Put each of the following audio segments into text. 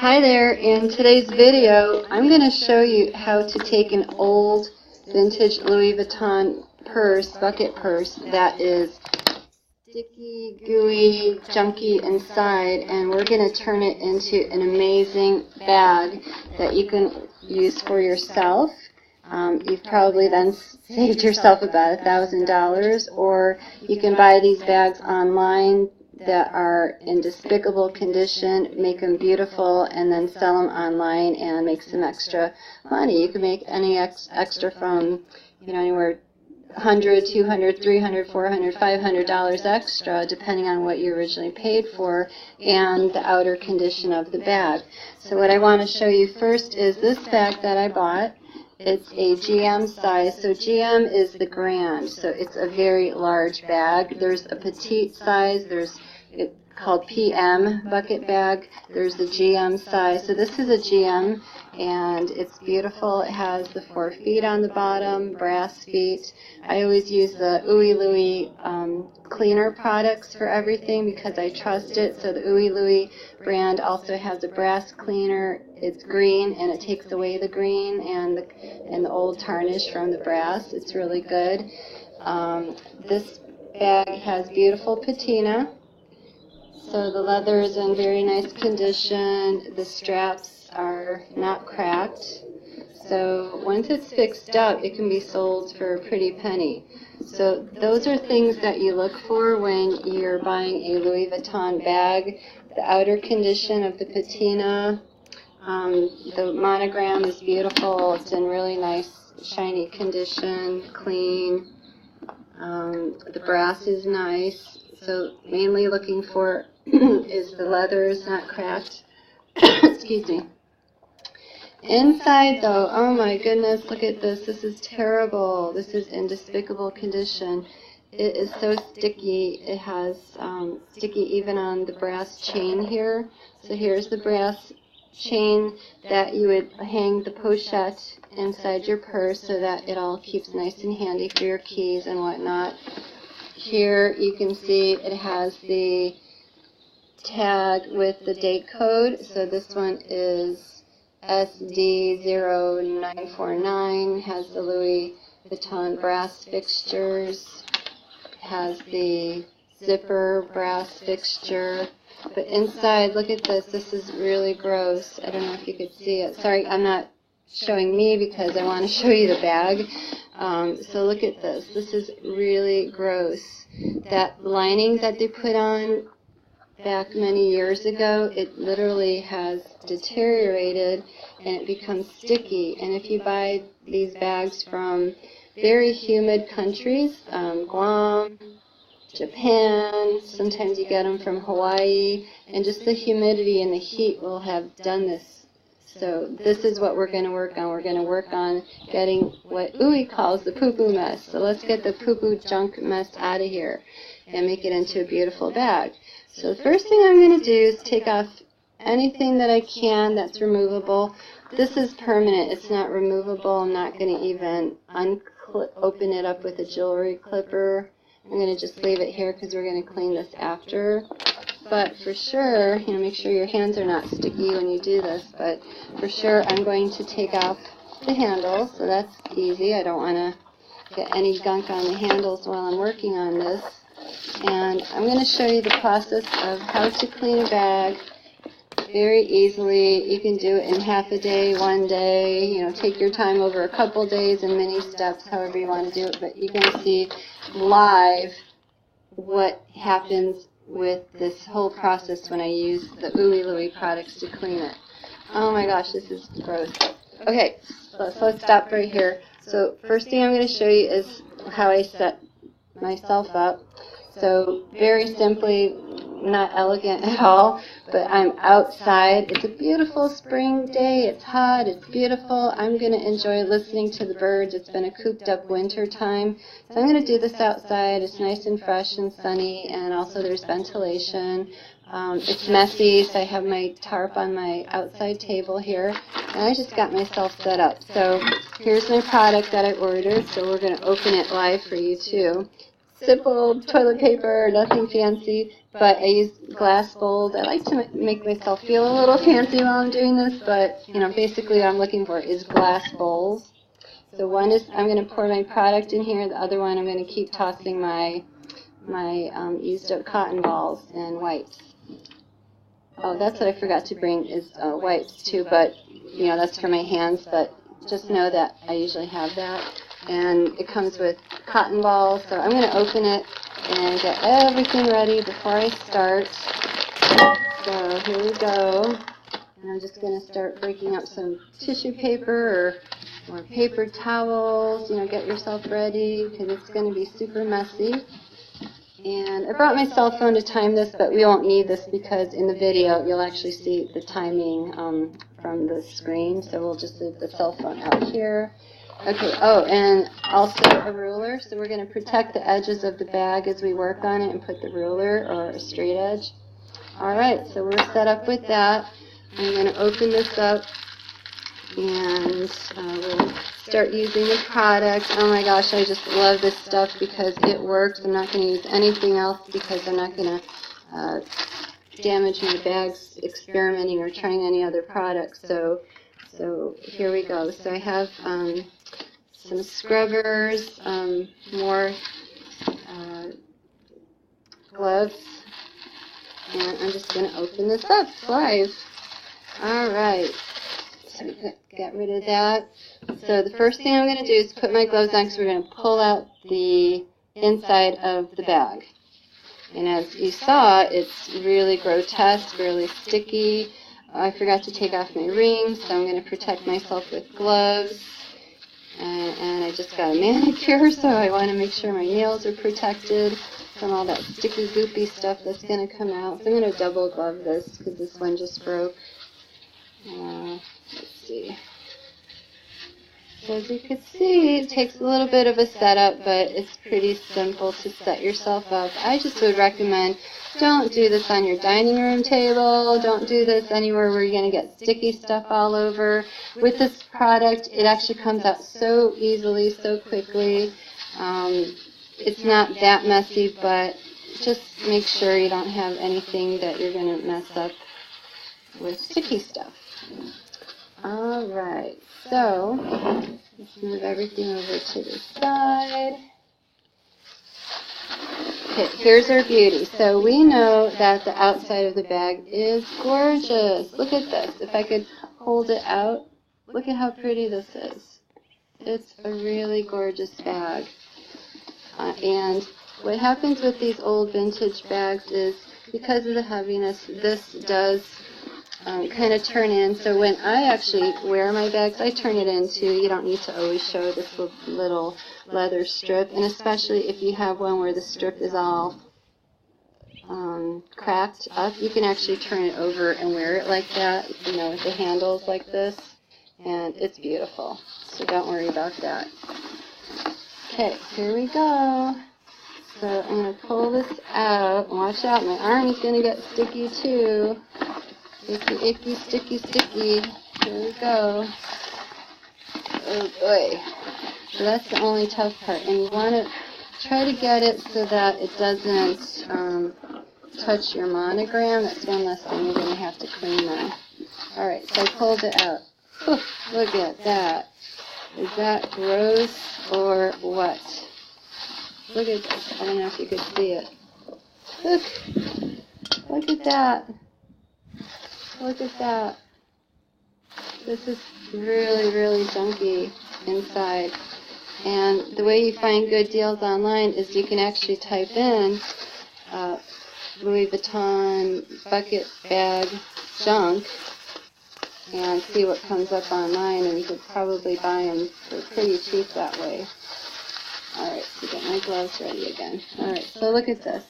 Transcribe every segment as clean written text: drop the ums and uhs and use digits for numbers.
Hi there, in today's video I'm going to show you how to take an old vintage Louis Vuitton bucket purse that is sticky, gooey, junky inside, and we're going to turn it into an amazing bag that you can use for yourself. You've probably then saved yourself about $1,000, or you can buy these bags online that are in despicable condition, make them beautiful, and then sell them online and make some extra money. You can make any extra from, anywhere $100, $200, $300, $400, $500 extra, depending on what you originally paid for and the outer condition of the bag. So what I want to show you first is this bag that I bought. It's a GM size, so GM is the grand, so it's a very large bag. There's a petite size, there's it's called PM bucket bag, there's the GM size. So this is a GM, and it's beautiful. It has the 4 feet on the bottom, brass feet. I always use the Ouie Louie cleaner products for everything because I trust it. So the Ouie Louie brand also has a brass cleaner. It's green, and it takes away the green and the old tarnish from the brass. It's really good. This bag has beautiful patina. So the leather is in very nice condition. The straps are not cracked. So once it's fixed up, it can be sold for a pretty penny. So those are things that you look for when you're buying a Louis Vuitton bag. The outer condition of the patina. The monogram is beautiful. It's in really nice, shiny condition, clean. The brass is nice. So mainly looking for is the leather is not cracked. Excuse me. Inside though, oh my goodness, look at this. This is terrible. This is in despicable condition. It is so sticky. It has sticky even on the brass chain here. So here's the brass chain that you would hang the pochette inside your purse so that it all keeps nice and handy for your keys and whatnot. Here you can see it has the tag with the date code. So this one is SD0949, has the Louis Vuitton brass fixtures, has the zipper brass fixture. But inside, look at this. This is really gross. I don't know if you could see it. Sorry, I'm not showing me because I want to show you the bag. So look at this. This is really gross. That lining that they put on back many years ago, it literally has deteriorated and it becomes sticky. And if you buy these bags from very humid countries, Guam, Japan, sometimes you get them from Hawaii, and just the humidity and the heat will have done this. So this is what we're going to work on. We're going to work on getting what Ouie calls the poo-poo mess. So let's get the poo-poo junk mess out of here and make it into a beautiful bag. So the first thing I'm going to do is take off anything that I can that's removable. This is permanent. It's not removable. I'm not going to even open it up with a jewelry clipper. I'm going to just leave it here because we're going to clean this after. But for sure, make sure your hands are not sticky when you do this. But for sure, I'm going to take off the handles. So that's easy. I don't want to get any gunk on the handles while I'm working on this. And I'm going to show you the process of how to clean a bag very easily. You can do it in half a day, 1 day, take your time over a couple days in mini steps, however you want to do it. But you're going to see live what happens with this whole process when I use the Ouie Louie products to clean it. Oh my gosh, this is gross. Okay, so let's stop right here. So first thing I'm going to show you is how I set myself up. So very simply, not elegant at all, but I'm outside. It's a beautiful spring day. It's hot. It's beautiful. I'm going to enjoy listening to the birds. It's been a cooped up winter time. So I'm going to do this outside. It's nice and fresh and sunny, and also there's ventilation. It's messy, so I have my tarp on my outside table here, and I just got myself set up. So here's my product that I ordered, so we're going to open it live for you too. Simple toilet paper, nothing fancy, but I use glass bowls. I like to make myself feel a little fancy while I'm doing this, but basically what I'm looking for is glass bowls. So one is I'm going to pour my product in here. The other one I'm going to keep tossing my used up cotton balls and wipes. Oh, that's what I forgot to bring is wipes too, but that's for my hands, but just know that I usually have that. And it comes with cotton balls, so I'm going to open it and get everything ready before I start. So here we go. And I'm just going to start breaking up some tissue paper or paper towels. Get yourself ready because it's going to be super messy. And I brought my cell phone to time this, but we won't need this because in the video you'll actually see the timing from the screen. So we'll just leave the cell phone out here. Okay, oh, and also a ruler. So we're going to protect the edges of the bag as we work on it and put the ruler or a straight edge. All right, so we're set up with that. I'm going to open this up and we'll start using the product. Oh my gosh, I just love this stuff because it works. I'm not going to use anything else because I'm not going to damage my bags experimenting or trying any other products. So here we go. So I have some scrubbers, more gloves, and I'm just going to open this up live. All right, so get rid of that. So the first thing I'm going to do is put my gloves on because we're going to pull out the inside of the bag. And as you saw, it's really grotesque, really sticky. I forgot to take off my rings, so I'm going to protect myself with gloves. And I just got a manicure, so I want to make sure my nails are protected from all that sticky, goopy stuff that's going to come out. So I'm going to double glove this because this one just broke. Let's see. So as you can see, it takes a little bit of a setup, but it's pretty simple to set yourself up. I just would recommend don't do this on your dining room table. Don't do this anywhere where you're going to get sticky stuff all over. With this product, it actually comes out so easily, so quickly. It's not that messy, but just make sure you don't have anything that you're going to mess up with sticky stuff. All right, so let's move everything over to the side. Okay, here's our beauty. So we know that the outside of the bag is gorgeous. Look at this. If I could hold it out, look at how pretty this is. It's a really gorgeous bag. And what happens with these old vintage bags is because of the heaviness, this does kind of turn in. So when I actually wear my bags, I turn it into, you don't need to always show this little leather strip, and especially if you have one where the strip is all cracked up, you can actually turn it over and wear it like that, with the handles like this, and it's beautiful. So don't worry about that. Okay, here we go. So I'm going to pull this out. Watch out, my arm is going to get sticky too. Icky, icky, sticky, sticky. Here we go. Oh boy. So that's the only tough part. And you want to try to get it so that it doesn't touch your monogram. That's one less thing you're going to have to clean now. Alright, so I pulled it out. Ooh, look at that. Is that gross or what? Look at this. I don't know if you could see it. Look at that. Look at that. This is really, really junky inside. And the way you find good deals online is you can actually type in Louis Vuitton Bucket Bag junk and see what comes up online, and you could probably buy them for pretty cheap that way. Alright, so get my gloves ready again. Alright, so look at this.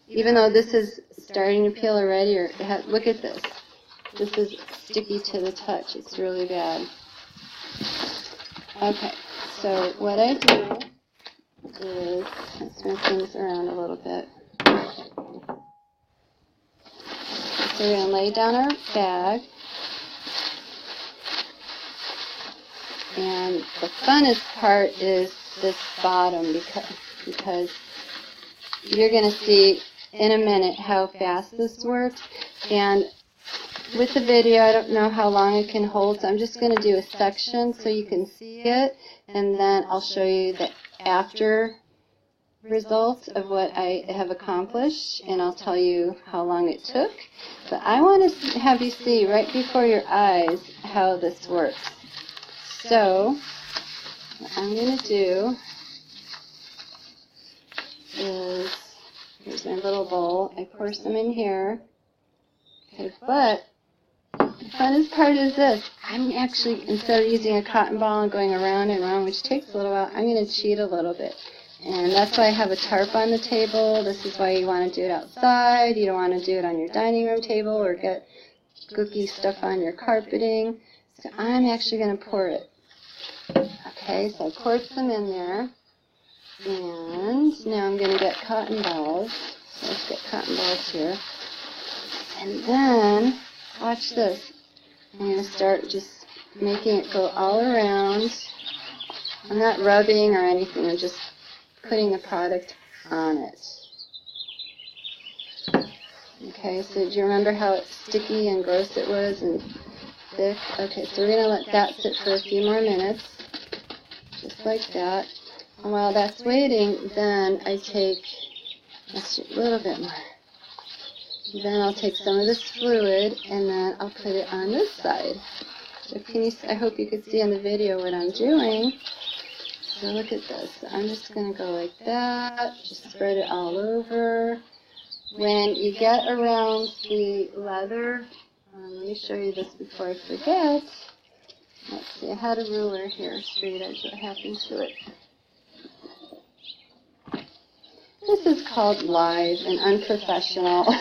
Even though this is starting to peel already, look at this. This is sticky to the touch. It's really bad. Okay, so what I do is, let's move things around a little bit. So we're going to lay down our bag. And the funnest part is this bottom because you're going to see in a minute how fast this works. And with the video, I don't know how long it can hold, so I'm just going to do a section so you can see it, and then I'll show you the after results of what I have accomplished, and I'll tell you how long it took. But I want to have you see right before your eyes how this works. So what I'm going to do is, here's my little bowl. I pour some in here. Okay, but the funnest part is this. I'm actually, instead of using a cotton ball and going around and around, which takes a little while, I'm going to cheat a little bit. And that's why I have a tarp on the table. This is why you want to do it outside. You don't want to do it on your dining room table or get gooky stuff on your carpeting. So I'm actually going to pour it. Okay, so I poured some in there. And now I'm going to get cotton balls. So let's get cotton balls here. And then, watch this. I'm going to start just making it go all around. I'm not rubbing or anything. I'm just putting the product on it. Okay, so do you remember how sticky and gross it was and thick? Okay, so we're going to let that sit for a few more minutes. Just like that. And while that's waiting, then I take, let's do a little bit more. Then I'll take some of this fluid and then I'll put it on this side. So can you, I hope you could see in the video what I'm doing. So look at this. I'm just going to go like that. Just spread it all over. When you get around the leather, let me show you this before I forget. Let's see, I had a ruler here, straight edge. What happened to it? This is called live and unprofessional.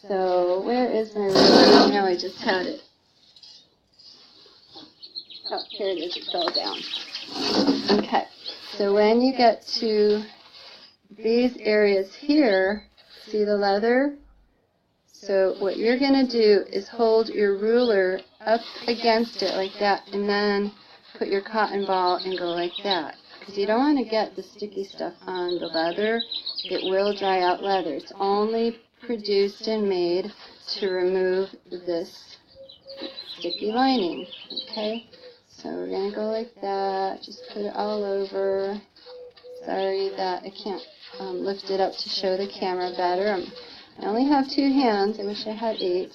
So where is my ruler? No, I just had it. Oh, here it is. It fell down. Okay. So when you get to these areas here, see the leather? So what you're going to do is hold your ruler up against it like that, and then put your cotton ball and go like that. Because you don't want to get the sticky stuff on the leather. It will dry out leather. It's only produced and made to remove this sticky lining. Okay? So we're going to go like that. Just put it all over. Sorry that I can't lift it up to show the camera better. I only have 2 hands. I wish I had 8.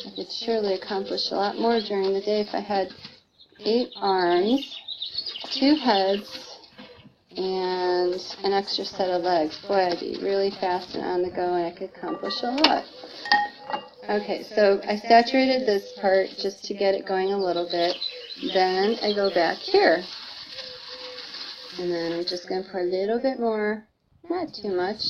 I could surely accomplish a lot more during the day if I had 8 arms, 2 heads, and an extra set of legs. Boy, I'd be really fast and on the go, and I could accomplish a lot. Okay, so I saturated this part just to get it going a little bit. Then I go back here. And then I'm just going to pour a little bit more, not too much.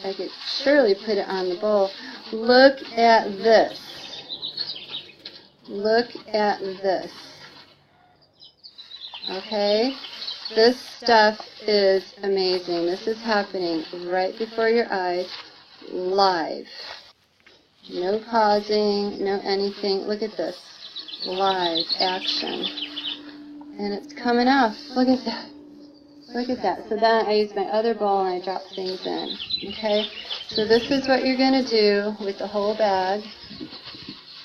I could surely put it on the bowl. Look at this. Look at this. Okay? This stuff is amazing. This is happening right before your eyes, live. No pausing, no anything. Look at this. Live action. And it's coming off. Look at that. Look at that. So then I use my other bowl and I drop things in. Okay? So this is what you're going to do with the whole bag.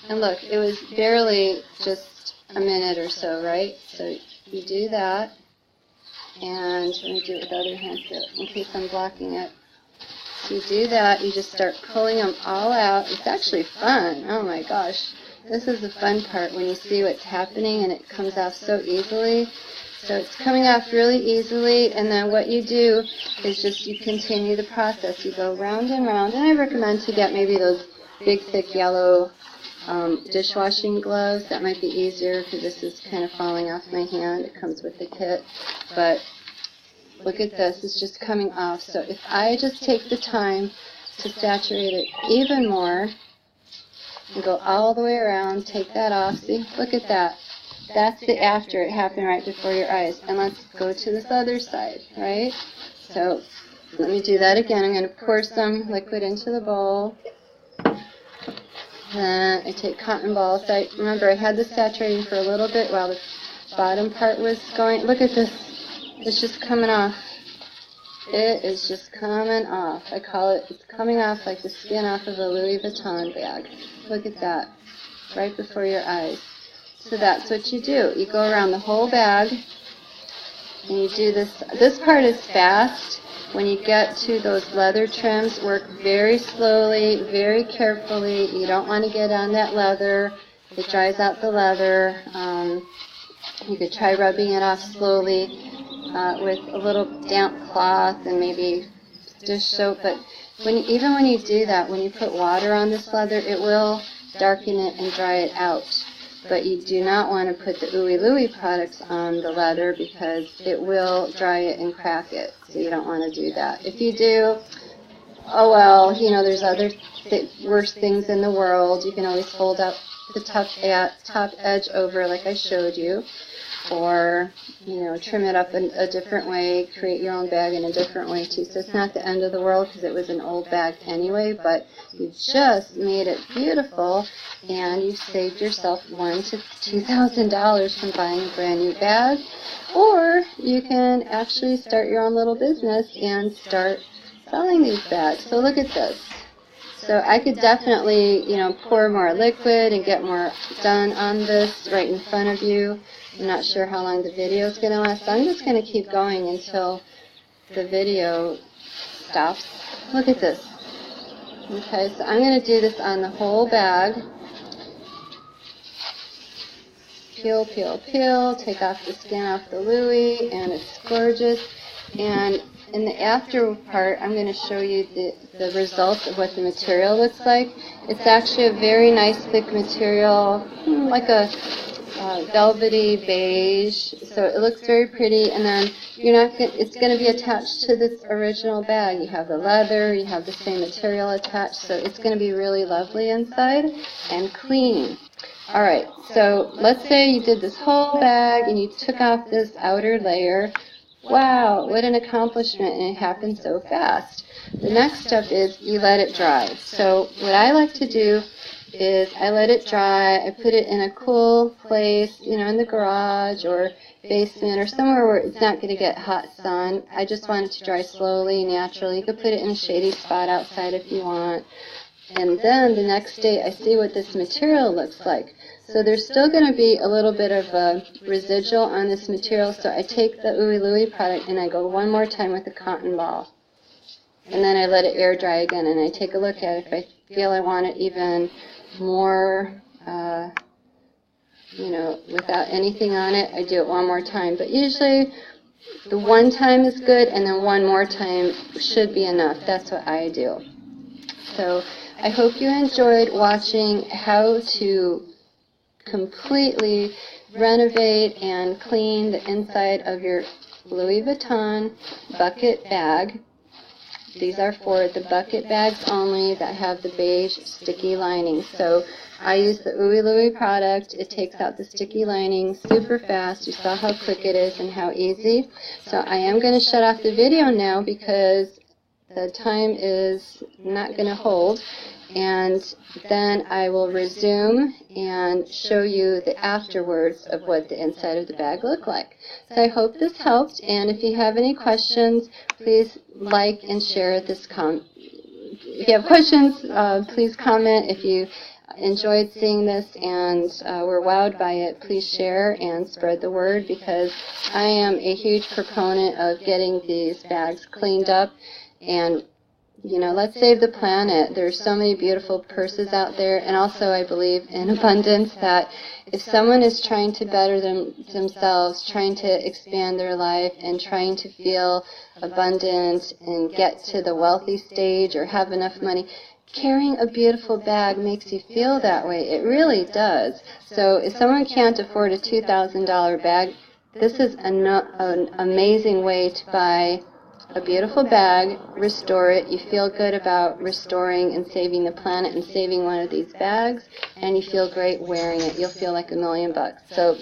And look, it was barely just a minute or so, right? So you do that. And let me do it with the other hand so in case I'm blocking it. So you do that. You just start pulling them all out. It's actually fun. Oh my gosh. This is the fun part when you see what's happening and it comes off so easily. So it's coming off really easily, and then what you do is just you continue the process. You go round and round, and I recommend to get maybe those big, thick, yellow dishwashing gloves. That might be easier because this is kind of falling off my hand. It comes with the kit. But look at this. It's just coming off. So if I just take the time to saturate it even more and go all the way around, take that off. See? Look at that. That's the after. It happened right before your eyes. And let's go to this other side, right? So let me do that again. I'm going to pour some liquid into the bowl. Then I take cotton balls. Remember, I had this saturating for a little bit while the bottom part was going. Look at this. It's just coming off. It is just coming off. I call it, it's coming off like the skin off of a Louis Vuitton bag. Look at that, right before your eyes. So that's what you do. You go around the whole bag, and you do this. This part is fast. When you get to those leather trims, work very slowly, very carefully. You don't want to get on that leather. It dries out the leather. You could try rubbing it off slowly with a little damp cloth and maybe dish soap. But even when you do that, when you put water on this leather, it will darken it and dry it out. But you do not want to put the Ouie Louie products on the leather because it will dry it and crack it. So you don't want to do that. If you do, oh well, you know, there's other worse things in the world. You can always fold up the top edge over like I showed you. Or, you know, trim it up in a different way, create your own bag in a different way too. So it's not the end of the world because it was an old bag anyway, but you just made it beautiful and you saved yourself $1,000 to $2,000 from buying a brand new bag. Or you can actually start your own little business and start selling these bags. So look at this. So I could definitely, you know, pour more liquid and get more done on this right in front of you. I'm not sure how long the video is going to last. I'm just going to keep going until the video stops. Look at this. Okay, so I'm going to do this on the whole bag. Peel, peel, peel. Take off the skin off the Louis, and it's gorgeous. And in the after part, I'm going to show you the results of what the material looks like. It's actually a very nice thick material, like a velvety beige, so it looks very pretty. And then it's going to be attached to this original bag. You have the leather, you have the same material attached, so it's going to be really lovely inside and clean. Alright, so let's say you did this whole bag and you took off this outer layer. Wow, what an accomplishment, and it happened so fast. The next step is you let it dry. So what I like to do is I let it dry. I put it in a cool place, you know, in the garage or basement or somewhere where it's not going to get hot sun. I just want it to dry slowly, naturally. You could put it in a shady spot outside if you want. And then the next day I see what this material looks like. So there's still going to be a little bit of a residual on this material, so I take the Ouie Louie product and I go one more time with a cotton ball. And then I let it air dry again and I take a look at it. If I feel I want it even more, you know, without anything on it, I do it one more time. But usually the one time is good and then one more time should be enough. That's what I do. So I hope you enjoyed watching how to completely renovate and clean the inside of your Louis Vuitton bucket bag. These are for the bucket bags only that have the beige sticky lining. So I use the Ouie Louie product. It takes out the sticky lining super fast. You saw how quick it is and how easy. So I am going to shut off the video now because the time is not going to hold. And then I will resume and show you the afterwards of what the inside of the bag looked like. So I hope this helped, and if you have any questions, please like and share this if you have questions, please comment. If you enjoyed seeing this and were wowed by it, please share and spread the word, because I am a huge proponent of getting these bags cleaned up. And you know, let's save the planet. There's so many beautiful purses out there, and also I believe in abundance, that if someone is trying to better themselves, trying to expand their life, and trying to feel abundant and get to the wealthy stage or have enough money, carrying a beautiful bag makes you feel that way. It really does. So if someone can't afford a $2,000 bag, this is an amazing way to buy a beautiful bag, restore it. You feel good about restoring and saving the planet and saving one of these bags, and you feel great wearing it. You'll feel like $1,000,000. So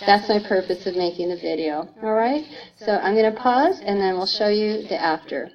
that's my purpose of making the video. Alright? So I'm going to pause and then we'll show you the after.